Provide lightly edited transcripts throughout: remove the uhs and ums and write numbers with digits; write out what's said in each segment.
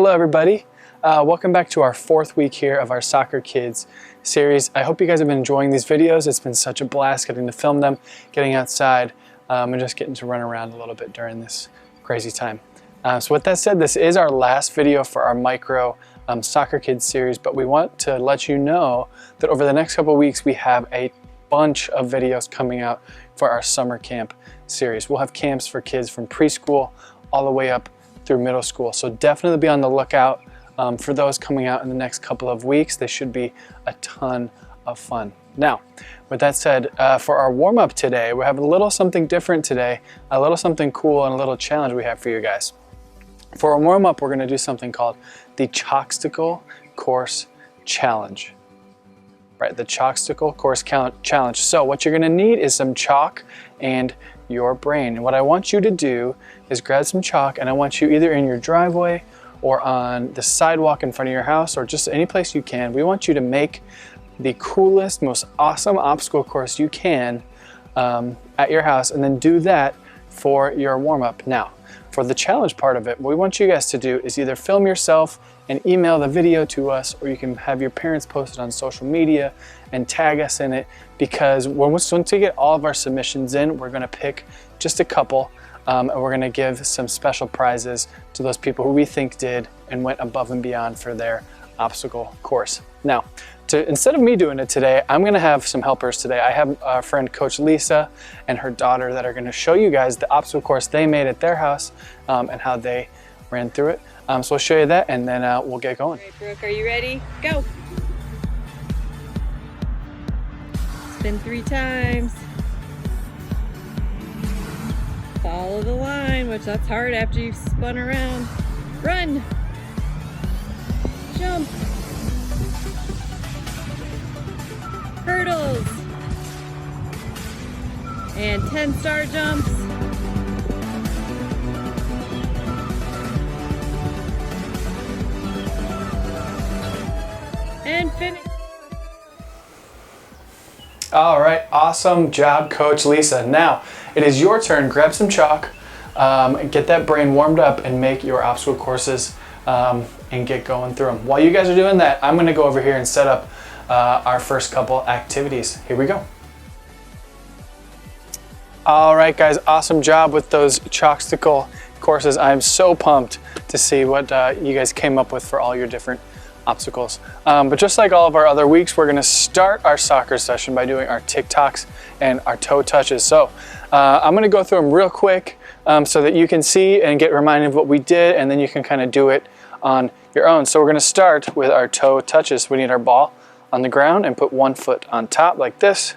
Hello everybody, welcome back to our 4th week here of our Soccer Kids series. I hope you guys have been enjoying these videos. It's been such a blast getting to film them, getting outside, and just getting to run around a little bit during this crazy time. So with that said, this is our last video for our micro Soccer Kids series, but we want to let you know that over the next couple of weeks we have a bunch of videos coming out for our summer camp series. We'll have camps for kids from preschool all the way up through middle school, so definitely be on the lookout for those coming out in the next couple of weeks. They should be a ton of fun. Now, with that said, for our warm-up today, we have a little something different today, a little something cool and a little challenge we have for you guys. For our warm-up, we're going to do something called the Chalksticle Course Challenge. Right, the Chalksticle Course Challenge. So what you're going to need is some chalk and your brain. And what I want you to do is grab some chalk, and I want you either in your driveway or on the sidewalk in front of your house or just any place you can. We want you to make the coolest, most awesome obstacle course you can at your house, and then do that for your warm-up. Now, for the challenge part of it, what we want you guys to do is either film yourself and email the video to us, or you can have your parents post it on social media and tag us in it, because once we get all of our submissions in, we're going to pick just a couple, and we're going to give some special prizes to those people who we think did and went above and beyond for their obstacle course. Now, instead of me doing it today, I'm going to have some helpers today. I have our friend Coach Lisa and her daughter that are going to show you guys the obstacle course they made at their house and how they ran through it. So we'll show you that, and then we'll get going. All right, Brooke, are you ready? Go! Spin 3 times. Follow the line, which that's hard after you've spun around. Run! Jump! Hurdles! And 10 star jumps. And finish. All right, awesome job, Coach Lisa. Now, it is your turn. Grab some chalk, and get that brain warmed up and make your obstacle courses and get going through them. While you guys are doing that, I'm gonna go over here and set up our first couple activities. Here we go. All right, guys, awesome job with those Chalksticle courses. I'm so pumped to see what you guys came up with for all your different obstacles. But just like all of our other weeks, we're gonna start our soccer session by doing our TikToks and our toe touches. So I'm gonna go through them real quick so that you can see and get reminded of what we did, and then you can kind of do it on your own. So we're gonna start with our toe touches. We need our ball on the ground and put one foot on top like this,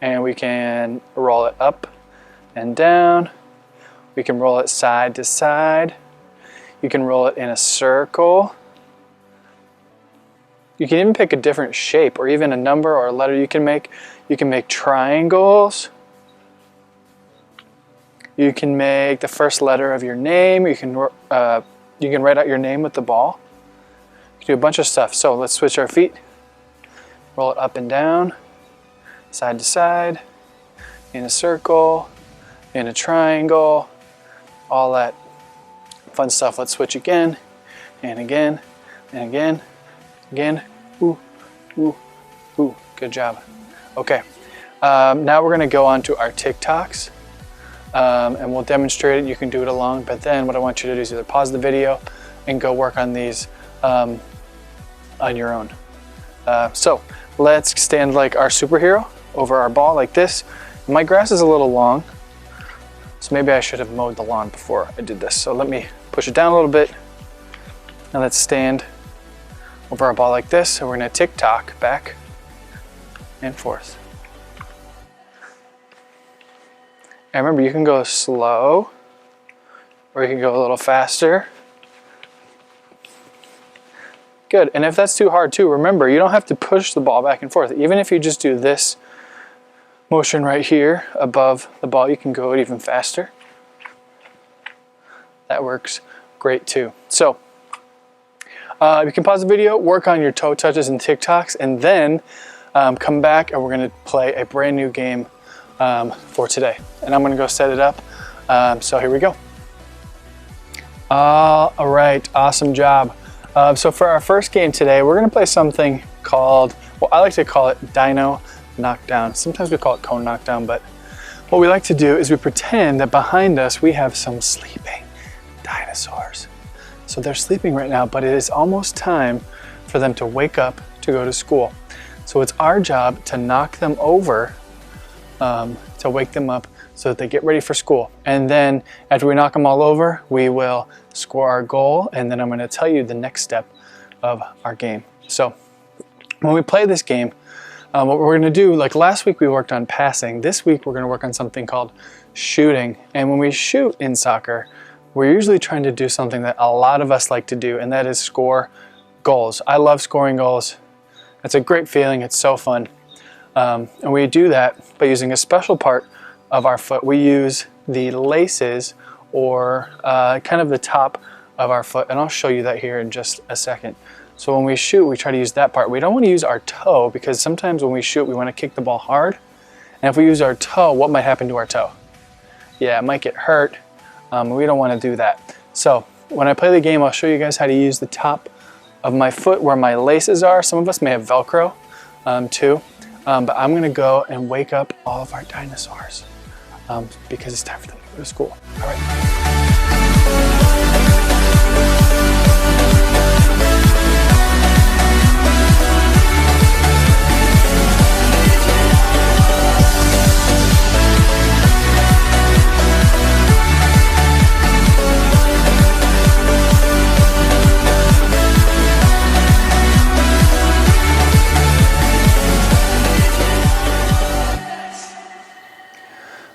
and we can roll it up and down. We can roll it side to side. You can roll it in a circle. You can even pick a different shape or even a number or a letter you can make. You can make triangles. You can make the first letter of your name. You can write out your name with the ball. You can do a bunch of stuff. So let's switch our feet. Roll it up and down, side to side, in a circle, in a triangle, all that fun stuff. Let's switch again, and again, and again, again. Ooh, ooh, ooh, good job. Okay, now we're gonna go on to our TikToks, and we'll demonstrate it. You can do it along, but then what I want you to do is either pause the video and go work on these on your own. So let's stand like our superhero over our ball like this. My grass is a little long, so maybe I should have mowed the lawn before I did this. So let me push it down a little bit. Now let's stand over our ball like this, and we're gonna tick-tock back and forth. And remember, you can go slow, or you can go a little faster. Good, and if that's too hard too, remember, you don't have to push the ball back and forth. Even if you just do this motion right here above the ball, you can go even faster. That works great too. So, you can pause the video, work on your toe touches and TikToks, and then come back and we're gonna play a brand new game for today. And I'm gonna go set it up. So here we go. All right, awesome job. So for our first game today, we're gonna play something called, well, I like to call it Dino Knockdown. Sometimes we call it Cone Knockdown, but what we like to do is we pretend that behind us we have some sleeping dinosaurs. So they're sleeping right now, but it is almost time for them to wake up to go to school. So it's our job to knock them over, to wake them up so that they get ready for school. And then after we knock them all over, we will score our goal, and then I'm going to tell you the next step of our game. So when we play this game, what we're going to do, like last week we worked on passing, this week we're going to work on something called shooting. And when we shoot in soccer, we're usually trying to do something that a lot of us like to do, and that is score goals. I love scoring goals. It's a great feeling. It's so fun. And we do that by using a special part of our foot. We use the laces, or kind of the top of our foot, and I'll show you that here in just a second. So when we shoot, we try to use that part. We don't want to use our toe, because sometimes when we shoot, we want to kick the ball hard. And if we use our toe, what might happen to our toe? Yeah, it might get hurt. We don't want to do that. So when I play the game, I'll show you guys how to use the top of my foot where my laces are. Some of us may have Velcro too. But I'm going to go and wake up all of our dinosaurs because it's time for them to go to school. All right.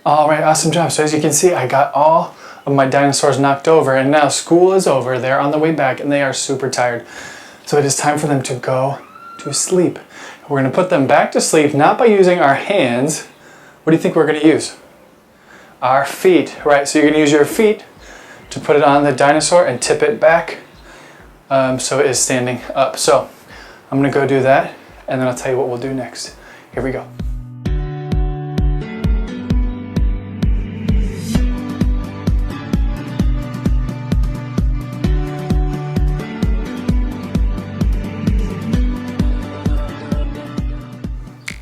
All right, awesome job. So as you can see, I got all of my dinosaurs knocked over, and now school is over. They're on the way back and they are super tired. So it is time for them to go to sleep. We're gonna put them back to sleep, not by using our hands. What do you think we're gonna use? Our feet, right? So you're gonna use your feet to put it on the dinosaur and tip it back so it is standing up. So I'm gonna go do that, and then I'll tell you what we'll do next. Here we go.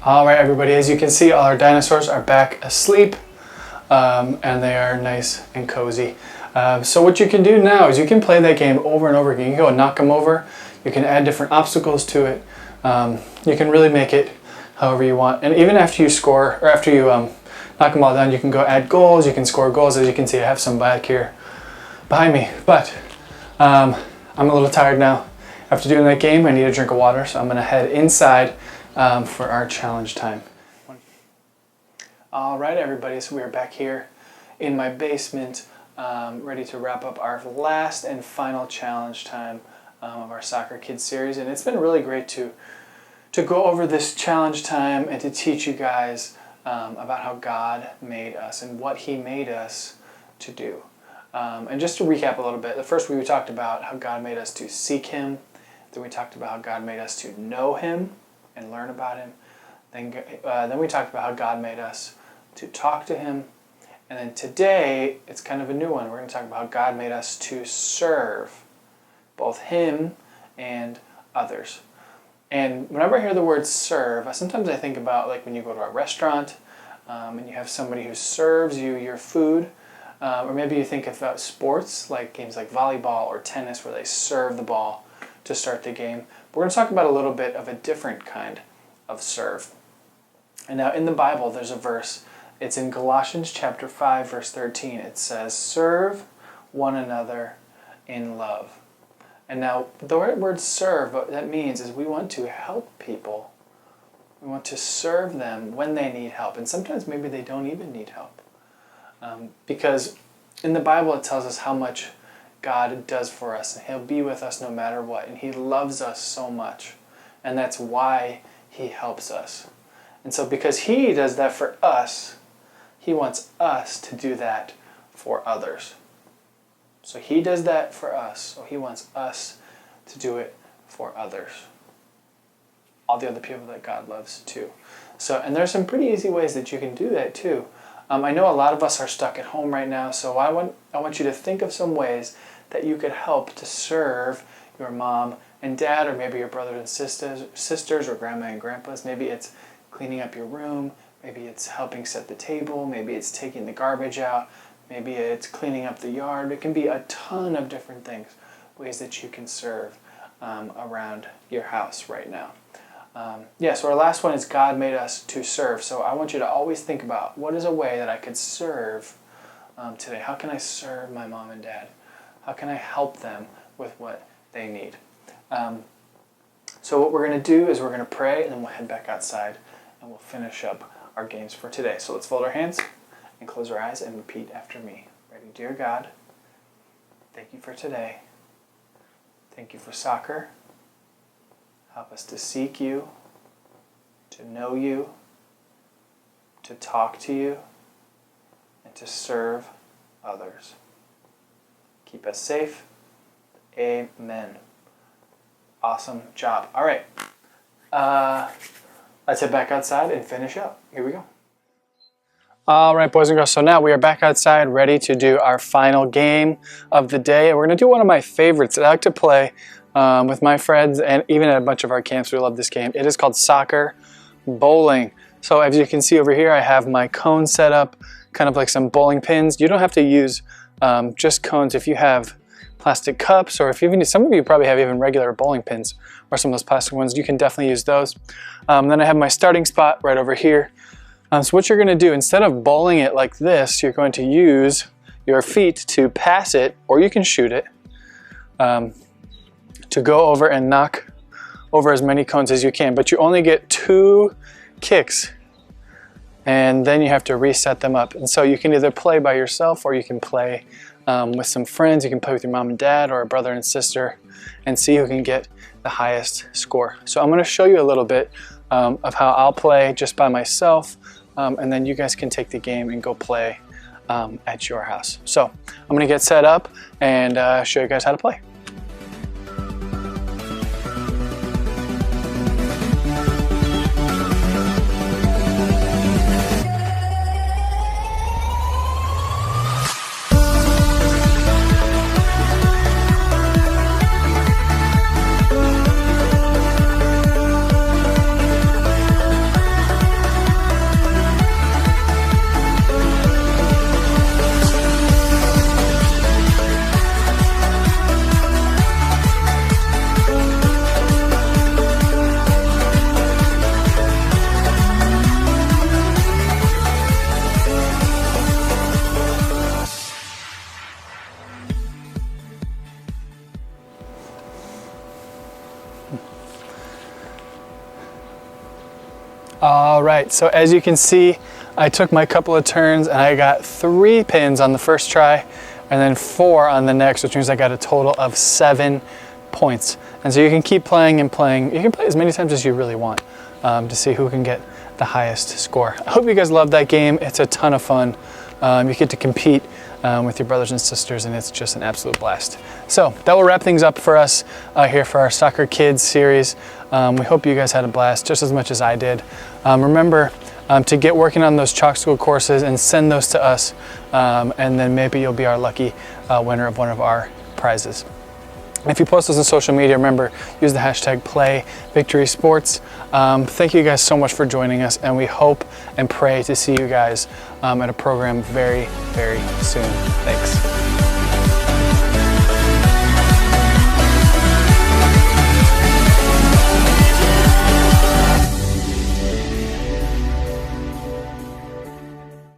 All right, everybody, as you can see, all our dinosaurs are back asleep, and they are nice and cozy. So what you can do now is you can play that game over and over again. You can go and knock them over. You can add different obstacles to it. You can really make it however you want. And even after you score, or after you knock them all down, you can go add goals. You can score goals. As you can see, I have some back here behind me. But I'm a little tired now. After doing that game, I need a drink of water, so I'm going to head inside for our challenge time. All right, everybody, so we are back here in my basement, ready to wrap up our last and final challenge time of our Soccer Kids series. And it's been really great to go over this challenge time and to teach you guys about how God made us and what He made us to do. And just to recap a little bit, the first week we talked about how God made us to seek Him. Then we talked about how God made us to know Him and learn about Him. Then we talked about how God made us to talk to Him. And then today, it's kind of a new one. We're going to talk about how God made us to serve both Him and others. And whenever I hear the word serve, sometimes I think about like when you go to a restaurant and you have somebody who serves you your food. Or maybe you think about sports, like games like volleyball or tennis, where they serve the ball to start the game. But we're going to talk about a little bit of a different kind of serve. And now in the Bible, there's a verse. It's in Galatians chapter 5, verse 13. It says, "Serve one another in love." And now the word serve, what that means is we want to help people. We want to serve them when they need help. And sometimes maybe they don't even need help. Because in the Bible it tells us how much God does for us. And He'll be with us no matter what. And He loves us so much. And that's why He helps us. And so because He does that for us, He wants us to do that for others. So He does that for us. So He wants us to do it for others. All the other people that God loves too. So, and there's some pretty easy ways that you can do that too. I know a lot of us are stuck at home right now, so I want you to think of some ways that you could help to serve your mom and dad, or maybe your brothers and sisters, or grandma and grandpas. Maybe it's cleaning up your room, maybe it's helping set the table, maybe it's taking the garbage out, maybe it's cleaning up the yard. It can be a ton of different things, ways that you can serve around your house right now. So our last one is God made us to serve. So I want you to always think about, what is a way that I could serve today? How can I serve my mom and dad? How can I help them with what they need? So what we're going to do is we're going to pray, and then we'll head back outside and we'll finish up our games for today. So let's fold our hands and close our eyes and repeat after me. Ready? Dear God, thank you for today. Thank you for soccer. Help us to seek you, to know you, to talk to you, and to serve others. Keep us safe. Amen. Awesome job. All right. Let's head back outside and finish up. Here we go. All right, boys and girls. So now we are back outside, ready to do our final game of the day. And we're going to do one of my favorites that I like to play with my friends, and even at a bunch of our camps. We love this game. It is called soccer bowling. So as you can see over here, I have my cone set up, kind of like some bowling pins. You don't have to use just cones. If you have plastic cups, or if even some of you probably have even regular bowling pins or some of those plastic ones, you can definitely use those. Then I have my starting spot right over here. So what you're going to do, instead of bowling it like this, you're going to use your feet to pass it, or you can shoot it, to go over and knock over as many cones as you can. But you only get 2 kicks, and then you have to reset them up. And so you can either play by yourself, or you can play with some friends. You can play with your mom and dad, or a brother and sister, and see who can get the highest score. So I'm going to show you a little bit of how I'll play just by myself, and then you guys can take the game and go play at your house. So I'm going to get set up and show you guys how to play. All right, so as you can see, I took my couple of turns and I got 3 pins on the first try and then 4 on the next, which means I got a total of 7 points. And so you can keep playing and playing. You can play as many times as you really want to see who can get the highest score. I hope you guys love that game. It's a ton of fun. You get to compete with your brothers and sisters, and it's just an absolute blast. So that will wrap things up for us here for our Soccer Kids series. We hope you guys had a blast just as much as I did. Remember to get working on those chalk school courses and send those to us, and then maybe you'll be our lucky winner of one of our prizes. If you post those on social media, remember, use the hashtag #PlayVictorySports. Thank you guys so much for joining us, and we hope and pray to see you guys at a program very, very soon. Thanks.